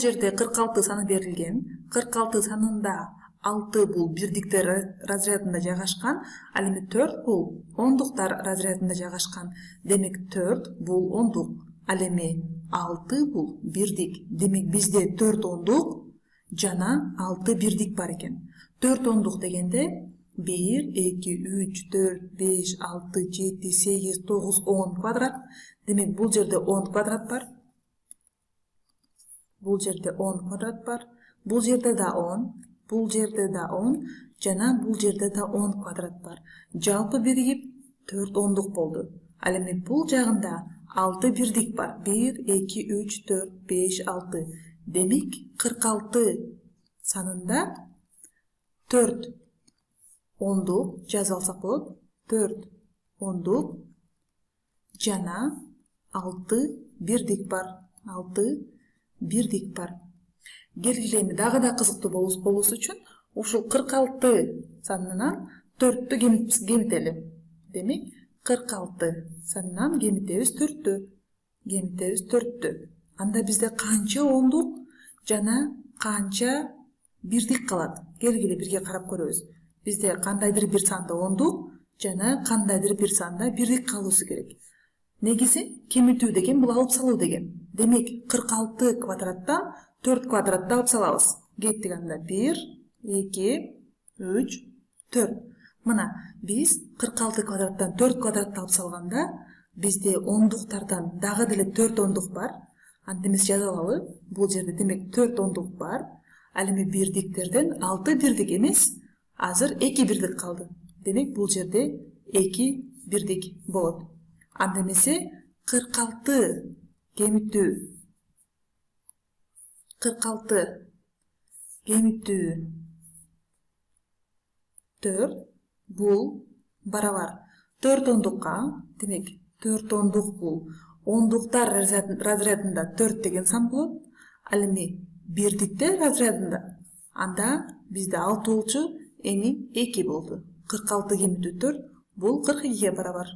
жерде 46 саны берилген. 46 санында 6 бул бирдиктер разрядында жайгашкан, ал эми 4 бул ондуктар разрядында жайгашкан. Демек 4 бул ондук, ал эми 6 бул бирдик. Демек бизде 4 ондук жана 6 бирдик бар экен. 4 ондук дегенде 1, 2, 3, 4, 5, 6, 7, 8, 9, 10 квадрат. Демек бул жерде 10 квадрат бар. Бул жерде 10 квадрат бар. Бул жерде да 10, бул жерде да 10, жана бул жерде да 10 квадрат бар. Жалпы биригип 4 ондук болду. Ал эми бул жагында 6 бирдик бар. 1, 2, 3, 4, 5, 6. Демек 46 санында 4 ондук жазып алсак болот. 4 ондук жана 6 бирдик бар. 6 бирдик бар. Келгиле эми дагы да кызыктуу болуусу үчүн ушул 46 санынан 4тү кемители. Демек 46 санынан кемитебиз 4тү. Кемитебиз 4тү. Анда бизде канча ондук жана канча бирдик калат? Келгиле бирге карап көрөбүз. Бизде кандайдыр бир санда ондук жана кандайдыр бир санда бирдик калуусу керек. Негизи кемитүү деген бул алып салуу деген. Демек 46 квадраттан 4 квадратты алып салабыз. Кеттик анда 1, 2, 3, 4. Мына биз 46 квадраттан 4 квадратты алып салганда бизде ондуктардан дагы деле 4 ондук бар. Анда эмес жазып алалы. Бул жерде демек 4 ондук бар. Ал эми бирдиктерден 6 бирдик эмес, азыр 2 бирдик калды. Демек бул жерде 2 бирдик болот. Анда эмесе 46 кемитүү 46 кемитүү 4 бул барабар 4 ондукка. Демек 4 ондук бул ондуктар разрядында 4 деген сан болот. Ал эми бирдиктер разрядында анда бизде 6 болчу, эми 2 болду. 46 кемитүү 4 бул 42 барабар.